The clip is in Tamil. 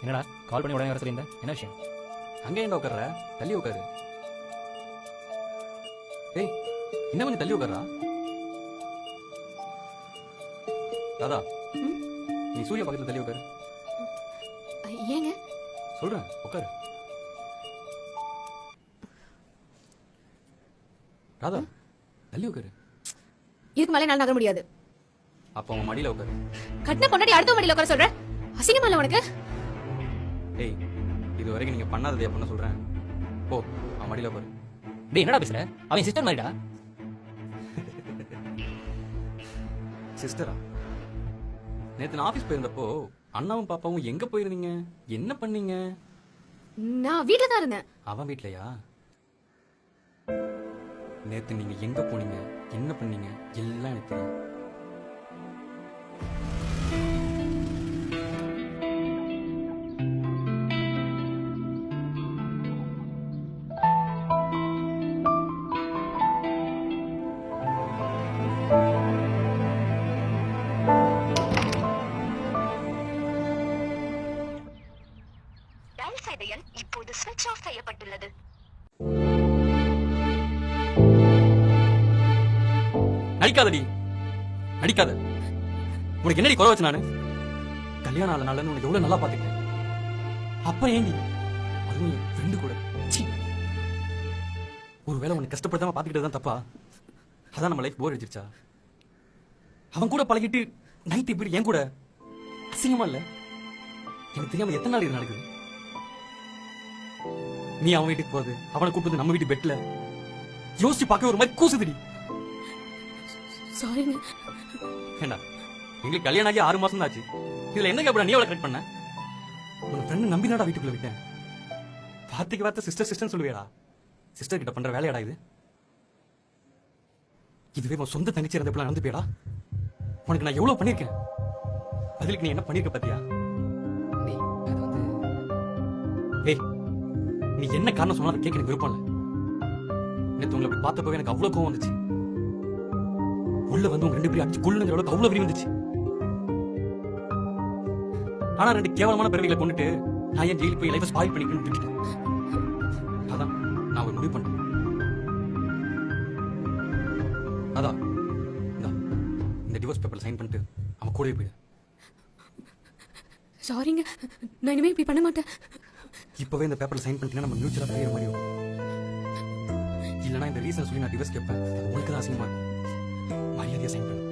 என்னடா கால் பண்ணி உடனே வர சொல்லியிருந்தேன், என்ன விஷயம்? அங்கே எங்க உட்கார்ற? தள்ளி உட்காரு. ஏய், இன்னும் கொஞ்சம் தள்ளி உட்கார்றா. ராதா, நீ சூர்யா பக்கத்துல தள்ளி உட்காரு. ஏங்க? சொல்றேன், உட்காரு. ராதா, தள்ளி உட்காரு. இதுக்கு மேலே என்னால நகர முடியாது. அப்ப உங்க மடியில உட்காரு. கட்டின பொண்டாட்டி அடுத்த மடியில உட்கார சொல்ற? அசிங்கமா இல்ல உனக்கு? ஏய், இது வரைக்கும் நீங்க பண்ணாததை பண்ண சொல்றேன். போ, அவன் மடியில உட்காரு. டேய் என்னடா பேசுற? அவன் சிஸ்டர் மாதிரிடா. சிஸ்டரா? நேத்து நான் ஆபீஸ் போயிருந்தப்போ அண்ணாவும் பாப்பாவும் எங்க போயிருந்தீங்க, என்ன பண்ணீங்க? நான் வீட்டுல தான் இருந்தேன். அவன் வீட்லயா? நேத்து நீங்க எங்க போனீங்க, என்ன பண்ணீங்க, எல்லாம் எனக்கு தெரியும். டயல் செய்த எண் இப்போது ஸ்விட்ச் ஆஃப் செய்யப்பட்டுள்ளது. நடிக்காதடி, நடிக்காத. உனக்கு என்னடி குறை வச்சு நானு? கல்யாணம் ஆல நாள்னு உனக்கு எவ்வளவு நல்லா பாத்துக்கிட்டேன். அப்ப ஏண்டி அதுவும் என் ஃப்ரெண்டு கூட? சீ. ஒருவேளை உனக்கு கஷ்டப்படுத்தாம பாத்துக்கிட்டது தான் தப்பா? அதான் நம்ம லைஃப் போர் அடிச்சிருச்சா? அவன் கூட பழகிட்டு நைட் இப்படி என் கூட அசிங்கமா இல்ல? எனக்கு தெரியாம எத்தனை நாள் இது நடக்குது? நீ அவன் வீட்டுக்கு போறது, அவனை கூப்பிட்டு நம்ம வீட்டு பெட்ல யோசிச்சு பார்க்க ஒரு மாதிரி கூசுதுடி. சாரிங்க. ஏண்டா, எங்களுக்கு கல்யாணம் ஆகி 6 மாசம் தான் ஆச்சு. இதுல என்ன கேப்படா நீ அவளை கரெக்ட் பண்ண? உன் ஃப்ரெண்ட் நம்பி நாடா வீட்டுக்குள்ள விட்டேன். வார்த்தைக்கு வார்த்தை சிஸ்டர் சிஸ்டர் சொல்லுவேடா. சிஸ்டர் கிட்ட பண்ற வேலையாடா இது? இதுவே உன் சொந்த தங்கச்சி இருந்தப்பலாம் நடந்து போயடா. உனக்கு நான் எவ்வளவு பண்ணிருக்கேன், பதிலுக்கு நீ என்ன பண்ணிருக்க பாத்தியா? ஏய், நீ என்ன காரணம் சொன்னா கேட்க எனக்கு விருப்பம் இல்ல. நேத்து உங்களை போய் பார்த்தப்பவே எனக்கு அவ்வளவு கோவம் வந்துச்சு. உள்ள வந்து உங்க 2 பேரும் அடிச்சு கொள்ளுங்கிற அளவுக்கு அவ்வளவு விரி வந்துச்சு. ஆனா 2 கேவலமான பிறவிகளை கொண்டுட்டு நான் ஏன் ஜெயிலுக்கு போய் லைஃப் ஸ்பாயில் பண்ணிக்கணும்னு விட்டுட்டேன். அதான் நான் ஒரு முடிவு பண்ணேன். அதான் இந்த டிவோர்ஸ் பேப்பர்ல சைன் பண்ணிட்டு அவன் கூடவே போயிடு. சாரிங்க, நான் இனிமே இப்படி பண்ண மாட்டேன். இப்பவே இந்த பேப்பர்ல சைன் பண்ணிட்டீங்கன்னா நம்ம மியூச்சுவலா பிரியற மாதிரி இருக்கும். இல்லைன்னா இந்த ரீசன் சொல்லி நான் டிவோர்ஸ் கேட்பேன். அது உனக்கு தான் அசிங்கமா இருக்கும். மரியாதையா சைன் பண்ணு.